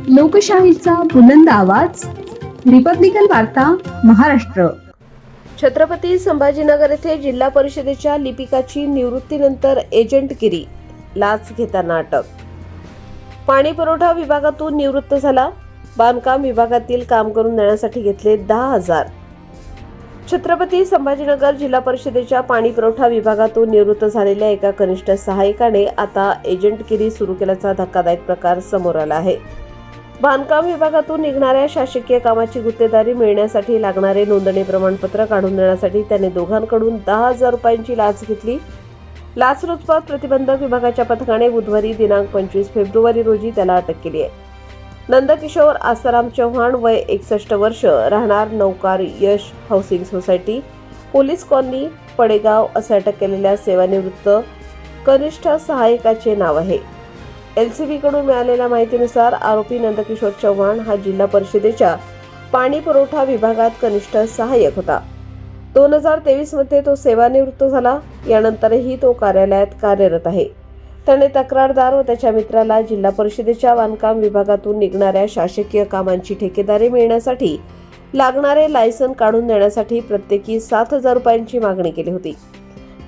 लोकशाहीचा बुलंद आवाज, रिपब्लिकन वार्ता, महाराष्ट्र। छत्रपती संभाजीनगर येथे जिल्हा परिषदेच्या लिपिकाची निवृत्तीनंतर एजंटगिरी लाच घेताना अटक। पाणी पुरवठा विभागातून निवृत्त झाला, बांधकाम विभागातील काम करून देण्यासाठी घेतले 10,000। छत्रपती संभाजीनगर जिल्हा परिषदेच्या पाणी पुरवठा विभागातून निवृत्त झालेल्या एका कनिष्ठ सहाय्यकाने आता एजंटगिरी सुरू केल्याचा धक्कादायक प्रकार समोर आला आहे। बांधकाम विभागातून निघणाऱ्या शासकीय कामाची गुत्तेदारी मिळण्यासाठी लागणारे नोंदणी प्रमाणपत्र काढून देण्यासाठी त्याने दोघांकडून 10,000 रुपयांची लाच घेतली। लाचलुचपत प्रतिबंधक विभागाच्या पथकाने बुधवारी दिनांक 25 फेब्रुवारी रोजी त्याला अटक केली आहे। नंदकिशोर आसाराम चव्हाण, वय 61 वर्ष, राहणार नौकार Yash housing society, police colony, Padegaon असे अटक केलेल्या सेवानिवृत्त कनिष्ठ सहाय्यकाचे नाव आहे। LCB कडून मिळालेल्या माहितीनुसार आरोपी नंदकिशोर चव्हाण हा जिल्हा परिषदेच्या पाणी पुरवठा विभागात कनिष्ठ सहाय्यक होता। 2023 मध्ये तो सेवानिवृत्त झाला। यानंतरही तो कार्यालयात कार्यरत आहे। त्याने तक्रारदार व त्याच्या मित्राला जिल्हा परिषदेच्या बांधकाम विभागातून निघणाऱ्या शासकीय कामांची ठेकेदारी मिळण्यासाठी लागणारे लायसन काढून देण्यासाठी प्रत्येकी 7,000 रुपयांची मागणी केली होती।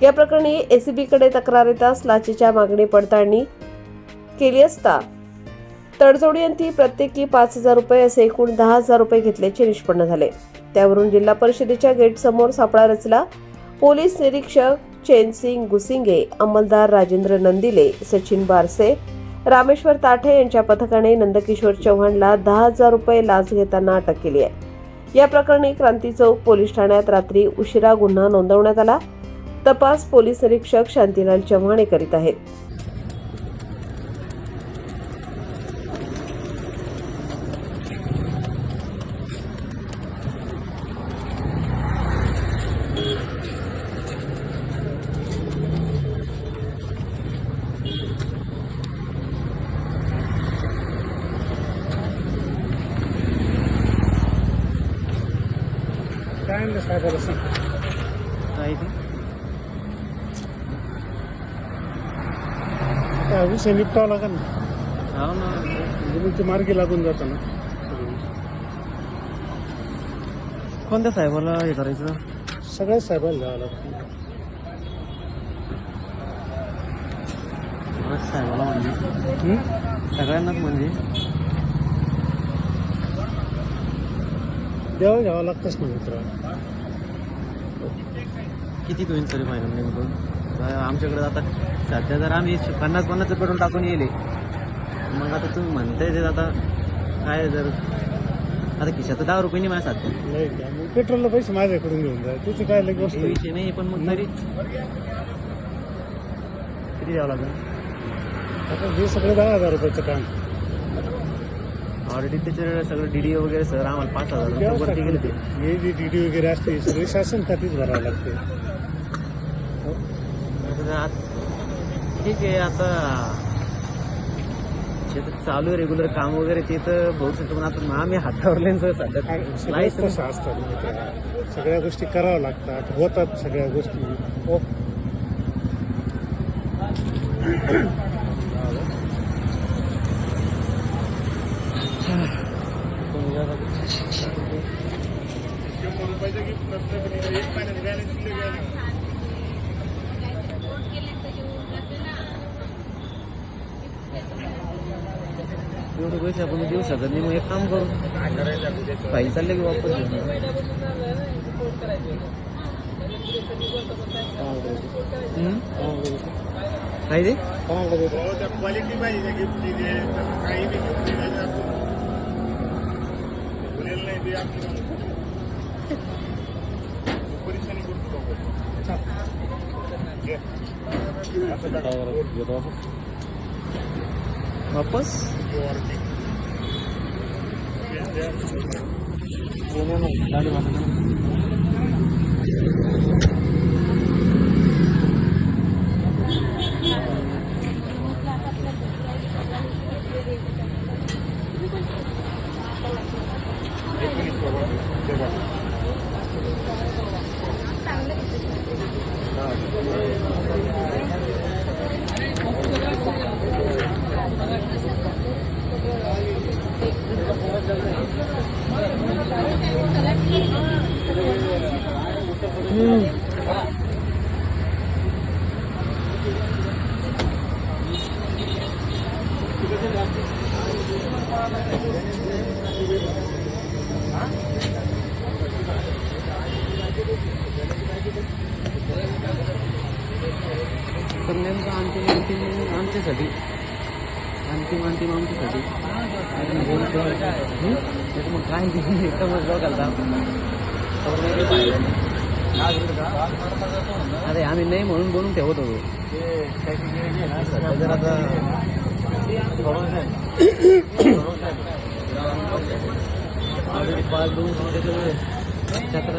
या प्रकरणी ACB कडे तक्रार येताच लाचेच्या मागणी पडताळणी केली असता तडजोडीअंती प्रत्येकी 5,000 रुपये असे एकूण 10,000 रुपये घेतल्याचे निष्पन्न झाले। त्यावरून जिल्हा परिषदेच्या गेट समोर सापळा रचला। पोलीस निरीक्षक चैनसिंग गुसिंगे, अंमलदार राजेंद्र नंदिले, सचिन बारसे, रामेश्वर ताठे यांच्या पथकाने नंदकिशोर चव्हाणला 10,000 रुपये लाच घेताना अटक केली आहे। या प्रकरणी क्रांती चौक पोलीस ठाण्यात रात्री उशिरा गुन्हा नोंदवण्यात आला। तपास पोलीस निरीक्षक शांतीलाल चव्हाण करीत आहेत। काय आणलं साहेबाला सांग. काय विषय निपटावा लागेल ना. हो ना, जमिनीची मार्गी लागून जातं ना. कोणत्या साहेबाला हे करायचं? सगळ्याच साहेबाला जावं लागतं. साहेबाला म्हणजे सगळ्यांनाच म्हणजे देवा घ्यावं लागतंच ना मित्र. किती होईल तरी फायनल नेमकं आमच्याकडे आता सध्या जर आम्ही 50-50 पेट्रोल टाकून येले, मग आता तुम्ही म्हणताय ते आता काय जर आता खिशात 10 रुपये नाही माझ्या सध्या. नाही का, मग पेट्रोलला पैसे माझ्याकडून घेऊन जाय, त्याची काय लई गोष्ट आहे. विषय नाही, पण मग तरी किती द्यावं लागेल? आता हे सगळं 10,000 रुपयाचं काम. ऑलरेडी त्याचे सगळं DD वगैरे सर आम्हाला 5,000 वरती गेले ते. हे जी DD वगैरे असते सगळी शासन खातीच भरावं लागते. ठीक आहे, आता शेतात चालू आहे रेग्युलर काम वगैरे, ते तर भाऊ शकतो, पण आता आम्ही हातावरले सध्या लायसन्स असतात मित्र. सगळ्या गोष्टी कराव्या लागतात, होतात सगळ्या गोष्टी. हो एवढे पैसे आपण देऊ शकत नाही, मग एक काम करू, फाईल चालले की वापस घेऊन काय ते क्वालिटी पाहिजे वापस तर नेमकं अंतिम आमच्यासाठी अंतिम आमच्यासाठी मग काय समज घालता अरे आम्ही नाही म्हणून बोलून ठेवत होतो जर आता पाच दोन चक्र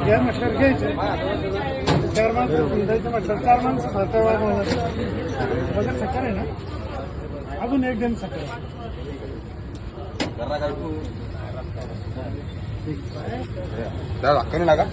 घ्या म्हटलं घ्यायचे 4 माणसं द्यायचं म्हटलं 4 माणसं बघा चक्कर आहे ना अजून एक दिन चक्कर करू नका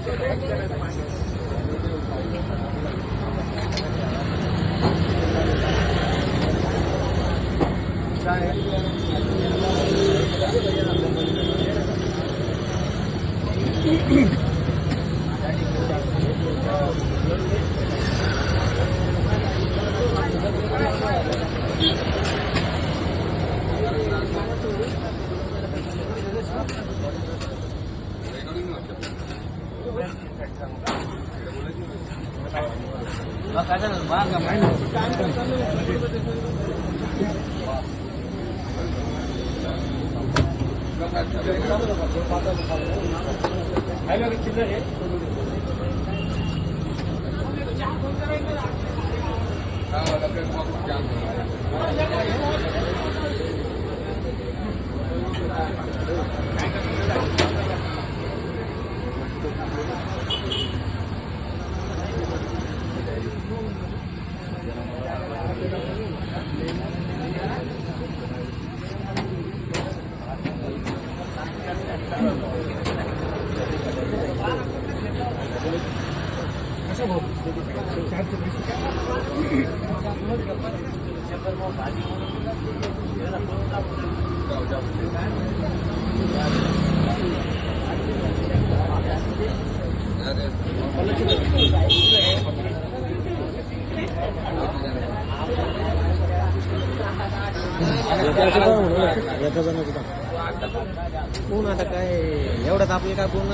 कोण आता काय एवढंच आपलं काय पूर्ण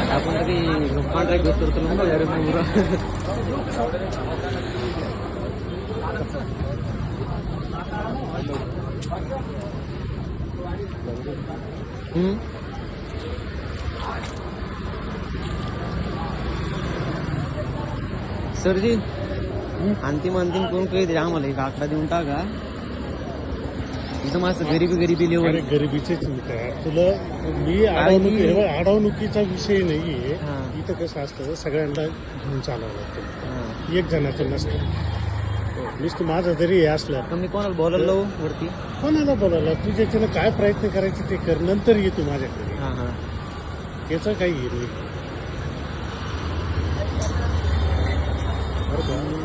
आपण तरी कॉन्ट्रॅक्ट घेतो सरजी अंतिम कोण काही आम्हाला एक आकडा देऊन टाका इथं माझं गरिबी लेवल गरिबीचेच तुला मी अडवणुकीचा विषय नाहीये इथं कसं असतं सगळ्यांना घेऊन चालावं लागतं एक जणाचं नसतं नुसतं माझं जरी हे असलं पण मी कोणाला बोलायला लावू वरती कोणाला बोलायला तू ज्याच्यानं काय प्रयत्न करायचे ते कर नंतर येतो माझ्याकडे त्याचं काही हे नाही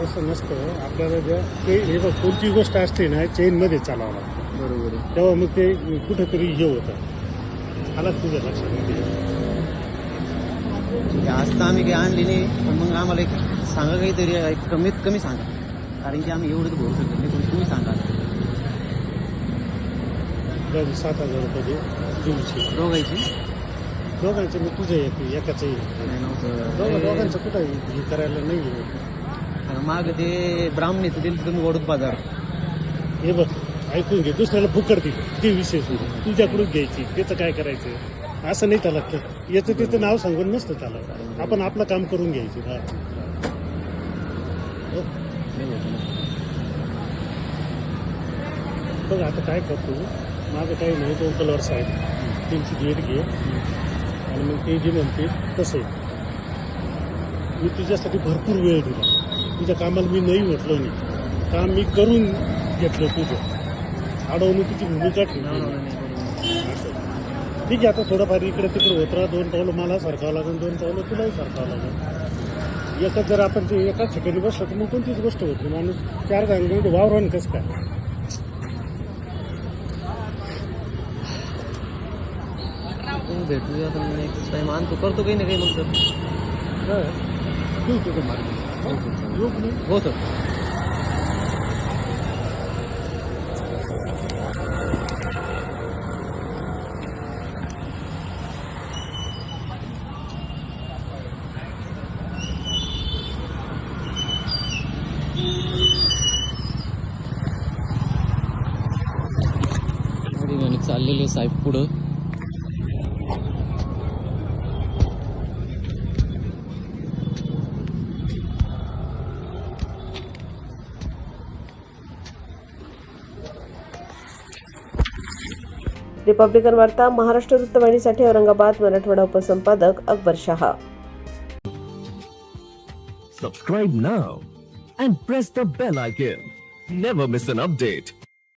असं नसतं आपल्याला ज्या ते हे बघ कोणती गोष्ट असते ना चेनमध्ये चालावं लागतं बरोबर तेव्हा मग ते कुठेतरी हे होतं आला तुझ्या लक्षात जास्त आम्ही काही आणली नाही पण मग आम्हाला एक सांगा काहीतरी एक कमीत कमी सांगा कारण की आम्ही एवढं भरू शकत नाही पण तुम्ही सांगा 7,000 रुपये दिवशी दोघांचं मी तुझं येते एकाचं दोघांचं कुठं हे करायला नाही माग ते ब्राह्मणीचं दिलं तुम्ही वडूद बाजार हे बघ ऐकून घे दुसऱ्याला फुकट दिली ते विषय सोडून तुझ्याकडून घ्यायची त्याचं काय करायचं असं नाही त्याला याचं तिचं नाव सांगून नसतं त्याला आपण आपलं काम करून घ्यायचं हो. नाही होत ना. बघ आता काय करतो, माझं काही नाही, 2 कलर्स आहेत, त्यांची डेट घे आणि मग ते जे म्हणते तसं आहे. मी तुझ्यासाठी भरपूर वेळ दिला, तुझ्या कामाला मी नाही म्हटलं नाही, काम मी करून घेतलं तुझं, अडवणुकीची भूमिका ठेवली नाही. असं ठीक आहे, आता थोडंफार इकडे तिकडे होत राहा, 2 पावलं मला सारखावं लागेल, 2 पावलं तुलाही सारखावं लागेल. एकच जर आपण ते एकाच ठिकाणी बसलं तर मग कोणतीच गोष्ट होत नाही, माणूस 4 जागेमध्ये वावरण कसं काय. भेटूया आपण नेक्स्ट टाइम आणतो, करतो काही ना काही मग सर. येऊ तुझं मार्ग योग नाही. हो सर. चाललेले साहेब पुढं. रिपब्लिकन वार्ता Maharashtra वृत्तवाहिनीसाठी Aurangabad Marathwada उपसंपादक Akbar Shah. Subscribe now and press the bell icon. Never miss an update.